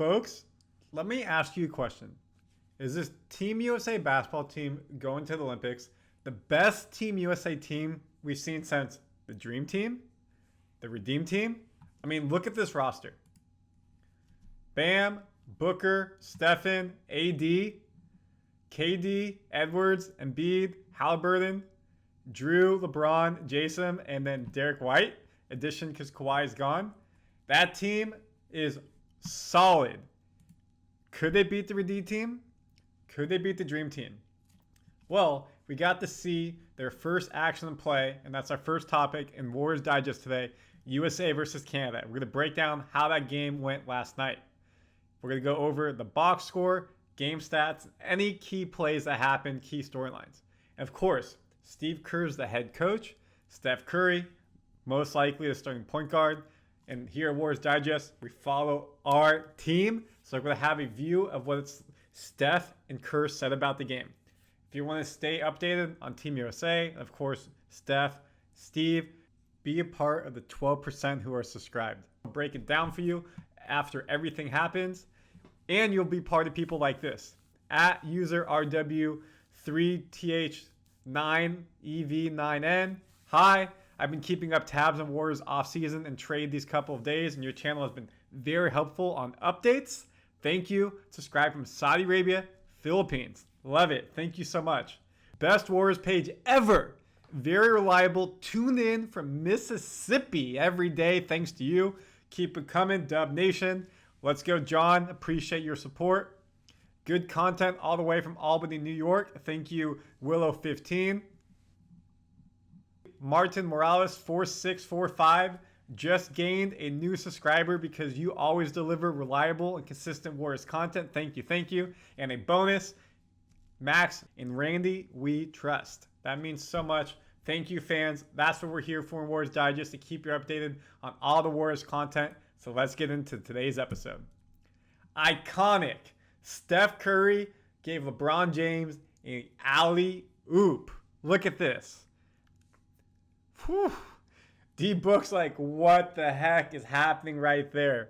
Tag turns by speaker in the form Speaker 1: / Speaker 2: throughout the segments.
Speaker 1: Folks, let me ask you a question. Is this Team USA basketball team going to the Olympics the best Team USA team we've seen since the Dream Team? The Redeem Team? I mean, look at this roster. Bam, Booker, Stephen, AD, KD, Edwards, Embiid, Halliburton, Drew, LeBron, Jason, and then Derek White. Addition because Kawhi is gone. That team is solid. Could they beat the Redeem Team? Could they beat the Dream Team? Well, we got to see their first action and play, and that's our first topic in Warriors Digest today, USA versus Canada. We're going to break down how that game went last night. We're going to go over the box score, game stats, any key plays that happened, key storylines. And of course, Steve Kerr's the head coach, Steph Curry, most likely the starting point guard. And here at Warriors Digest, we follow our team. So we're going to have a view of what Steph and Kerr said about the game. If you want to stay updated on Team USA, of course, Steph, Steve, be a part of the 12% who are subscribed. I'll break it down for you after everything happens. And you'll be part of people like this. At user RW3TH9EV9N. Hi, I've been keeping up tabs on Warriors offseason and trade these couple of days, and your channel has been very helpful on updates. Thank you. Subscribe from Saudi Arabia, Philippines. Love it. Thank you so much. Best Warriors page ever. Very reliable. Tune in from Mississippi every day. Thanks to you. Keep it coming, Dub Nation. Let's go, John. Appreciate your support. Good content all the way from Albany, New York. Thank you, Willow15. Martin Morales 4645 just gained a new subscriber because you always deliver reliable and consistent Warriors content. Thank you, thank you. And a bonus, Max and Randy, we trust. That means so much. Thank you, fans. That's what we're here for in Warriors Digest, to keep you updated on all the Warriors content. So let's get into today's episode. Iconic. Steph Curry gave LeBron James an alley-oop. Look at this. Whew. D-Book's like, what the heck is happening right there?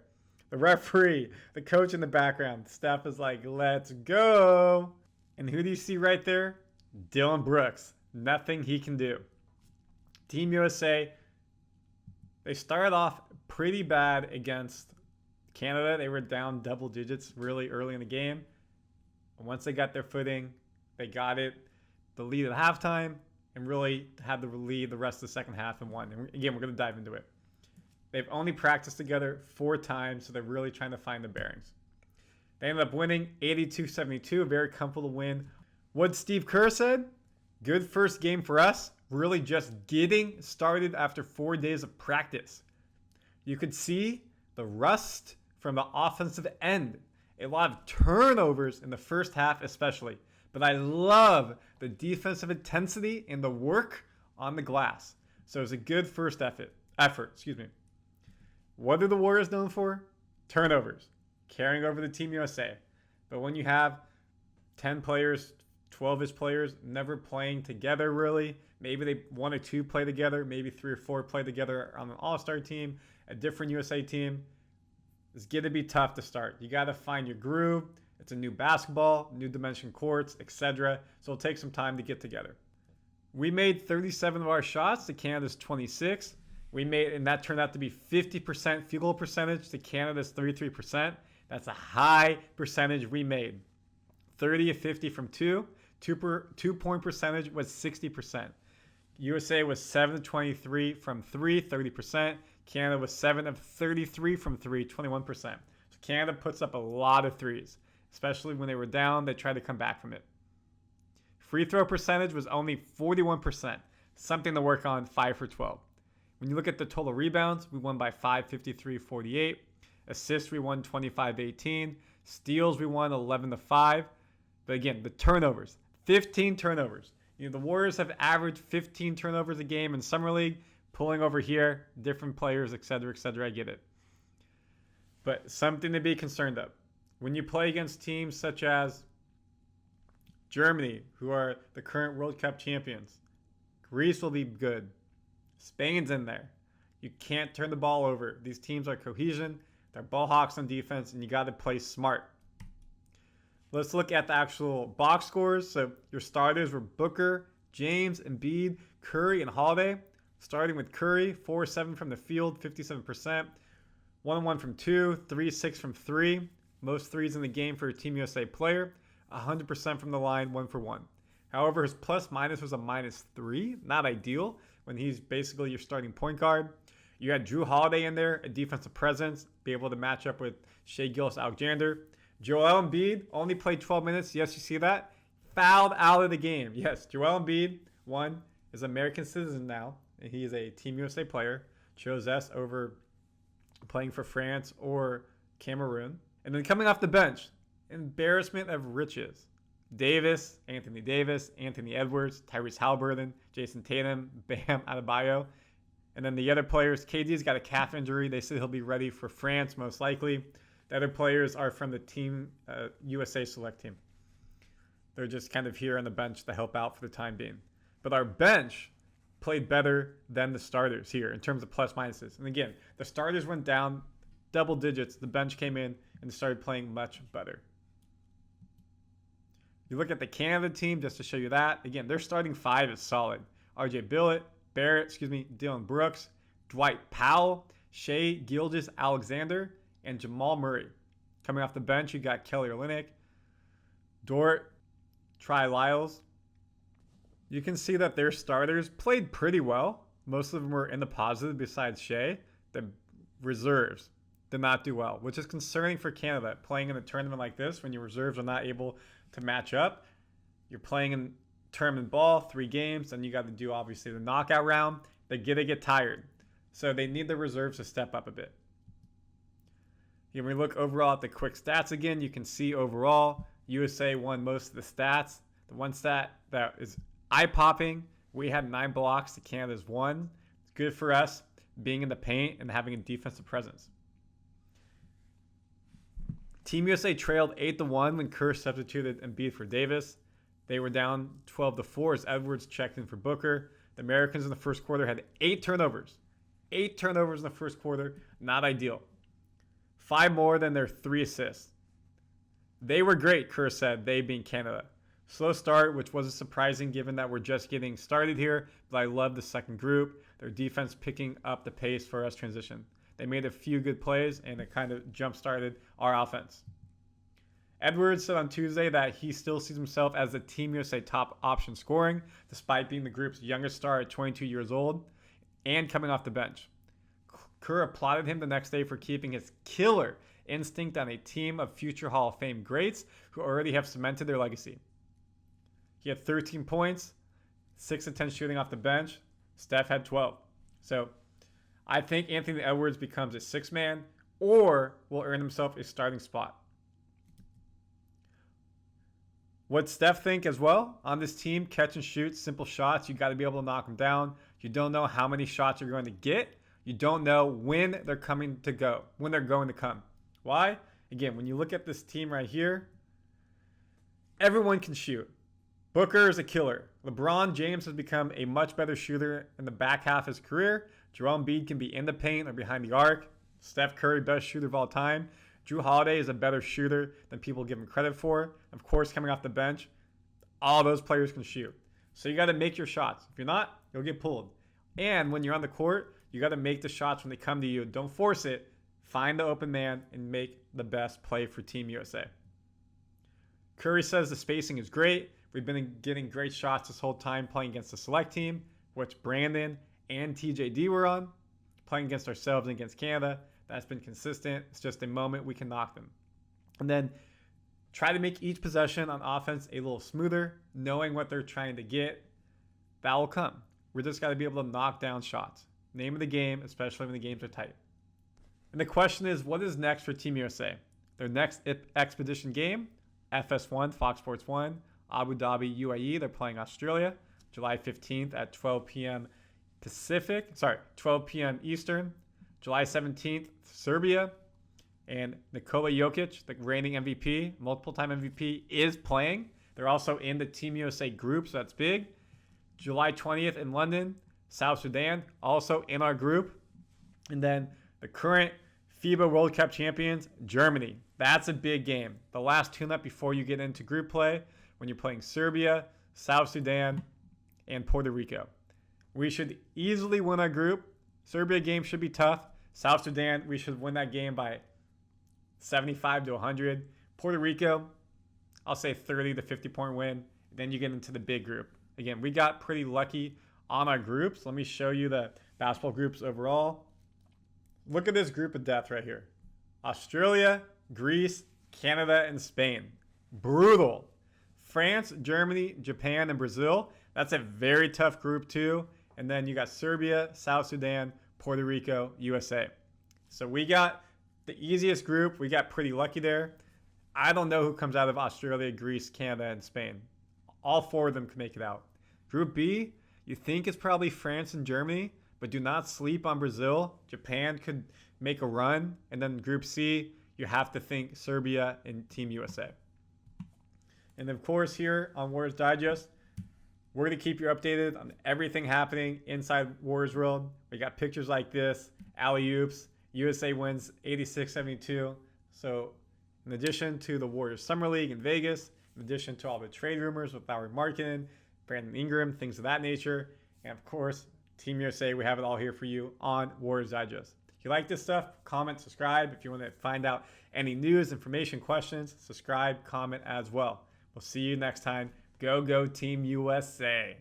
Speaker 1: The referee, the coach in the background. Steph is like, let's go. And who do you see right there? Dylan Brooks. Nothing he can do. Team USA, they started off pretty bad against Canada. They were down double digits really early in the game. And once they got their footing, they got the lead at halftime, and really had the lead the rest of the second half and won. And again, we're going to dive into it. They've only practiced together 4 times, so they're really trying to find the bearings. They ended up winning 82-72, a very comfortable win. What Steve Kerr said? Good first game for us. Really just getting started after 4 days of practice. You could see the rust from the offensive end. A lot of turnovers in the first half especially. But I love the defensive intensity and the work on the glass. So it was a good first effort. What are the Warriors known for? Turnovers. Carrying over the Team USA. But when you have 10 players, 12-ish players never playing together really, maybe they 1 or 2 play together, maybe 3 or 4 play together on an all-star team, a different USA team, it's going to be tough to start. You got to find your groove. It's a new basketball, new dimension courts, etc. So it'll take some time to get together. We made 37 of our shots to Canada's 26. And that turned out to be 50% field goal percentage to Canada's 33%. That's a high percentage we made. 30 of 50 from 2. 2-point percentage was 60%. USA was 7 of 23 from 3, 30%. Canada was 7 of 33 from 3, 21%. So Canada puts up a lot of threes. Especially when they were down, they tried to come back from it. Free throw percentage was only 41%, something to work on, 5 for 12. When you look at the total rebounds, we won by 5, 53-48. Assists, we won 25-18. Steals, we won 11-5. But again, the turnovers, 15 turnovers. The Warriors have averaged 15 turnovers a game in Summer League, pulling over here, different players, etc., etc. I get it. But something to be concerned of. When you play against teams such as Germany, who are the current World Cup champions, Greece will be good. Spain's in there. You can't turn the ball over. These teams are cohesion. They're ball hawks on defense, and you got to play smart. Let's look at the actual box scores. So your starters were Booker, James, Embiid, Curry, and Holiday. Starting with Curry, 4-7 from the field, 57%. 1-1 from 2, 3-6 from 3. Most threes in the game for a Team USA player. 100% from the line, 1 for 1. However, his plus minus was a -3. Not ideal when he's basically your starting point guard. You had Drew Holiday in there, a defensive presence, be able to match up with Shai Gilgeous-Alexander. Joel Embiid only played 12 minutes. Yes, you see that? Fouled out of the game. Yes, Joel Embiid, one, is an American citizen now, and he is a Team USA player. Chose us over playing for France or Cameroon. And then coming off the bench, embarrassment of riches. Davis, Anthony Edwards, Tyrese Halliburton, Jason Tatum, Bam Adebayo. And then the other players, KD's got a calf injury. They said he'll be ready for France, most likely. The other players are from the Team USA select team. They're just kind of here on the bench to help out for the time being. But our bench played better than the starters here in terms of plus minuses. And again, the starters went down double digits. The bench came in and started playing much better. You look at the Canada team, just to show you that. Again, their starting five is solid. RJ Dillon Brooks, Dwight Powell, Shai Gilgeous-Alexander, and Jamal Murray. Coming off the bench, you got Kelly Olynyk, Dort, Trey Lyles. You can see that their starters played pretty well. Most of them were in the positive besides Shai. The reserves did not do well, which is concerning for Canada. Playing in a tournament like this, when your reserves are not able to match up, you're playing in tournament ball, 3 games, and you got to do obviously the knockout round. They're going to get tired. So they need the reserves to step up a bit. When we look overall at the quick stats again, you can see overall, USA won most of the stats. The one stat that is eye-popping, we had 9 blocks to Canada's 1. It's good for us being in the paint and having a defensive presence. Team USA trailed 8-1 when Kerr substituted Embiid for Davis. They were down 12-4 as Edwards checked in for Booker. The Americans in the first quarter had 8 turnovers. 8 turnovers in the first quarter, not ideal. 5 more than their 3 assists. They were great, Kerr said, they being Canada. Slow start, which wasn't surprising given that we're just getting started here, but I love the second group. Their defense picking up the pace for us transition. They made a few good plays, and it kind of jump-started our offense. Edwards said on Tuesday that he still sees himself as the Team USA top option scoring, despite being the group's youngest star at 22 years old and coming off the bench. Kerr applauded him the next day for keeping his killer instinct on a team of future Hall of Fame greats who already have cemented their legacy. He had 13 points, 6 of 10 shooting off the bench. Steph had 12. So I think Anthony Edwards becomes a 6-man or will earn himself a starting spot. What Steph think as well on this team, catch and shoot, simple shots. You got to be able to knock them down. You don't know how many shots you're going to get. You don't know when they're going to come. Why? Again, when you look at this team right here, everyone can shoot. Booker is a killer. LeBron James has become a much better shooter in the back half of his career. Joel Embiid can be in the paint or behind the arc. Steph Curry, best shooter of all time. Drew Holiday is a better shooter than people give him credit for. Of course, coming off the bench, all those players can shoot. So you got to make your shots. If you're not, you'll get pulled. And when you're on the court, you got to make the shots when they come to you. Don't force it. Find the open man and make the best play for Team USA. Curry says the spacing is great. We've been getting great shots this whole time playing against the select team, which Brandon and TJD were on. Playing against ourselves and against Canada, that's been consistent. It's just a moment we can knock them. And then try to make each possession on offense a little smoother, knowing what they're trying to get. That will come. We're just got to be able to knock down shots. Name of the game, especially when the games are tight. And the question is, what is next for Team USA? Their next expedition game, FS1, Fox Sports 1, Abu Dhabi, UAE. They're playing Australia, July 15th at 12 p.m. 12 p.m. Eastern. July 17th, Serbia. And Nikola Jokic, the reigning MVP, multiple-time MVP, is playing. They're also in the Team USA group, so that's big. July 20th in London, South Sudan, also in our group. And then the current FIBA World Cup champions, Germany. That's a big game. The last tune-up before you get into group play when you're playing Serbia, South Sudan, and Puerto Rico. We should easily win our group. Serbia game should be tough. South Sudan, we should win that game by 75 to 100. Puerto Rico, I'll say 30 to 50 point win. Then you get into the big group. Again, we got pretty lucky on our groups. Let me show you the basketball groups overall. Look at this group of death right here. Australia, Greece, Canada, and Spain. Brutal. France, Germany, Japan, and Brazil. That's a very tough group too. And then you got Serbia, South Sudan, Puerto Rico, USA. So we got the easiest group. We got pretty lucky there. I don't know who comes out of Australia, Greece, Canada, and Spain. All four of them can make it out. Group B, you think it's probably France and Germany, but do not sleep on Brazil. Japan could make a run. And then Group C, you have to think Serbia and Team USA. And of course, here on Warriors Digest, we're going to keep you updated on everything happening inside Warriors World. We got pictures like this, alley-oops. USA wins 86-72. So in addition to the Warriors Summer League in Vegas, in addition to all the trade rumors with Lauri Markkanen, Brandon Ingram, things of that nature, and of course, Team USA, we have it all here for you on Warriors Digest. If you like this stuff, comment, subscribe. If you want to find out any news, information, questions, subscribe, comment as well. We'll see you next time. Go, go, Team USA.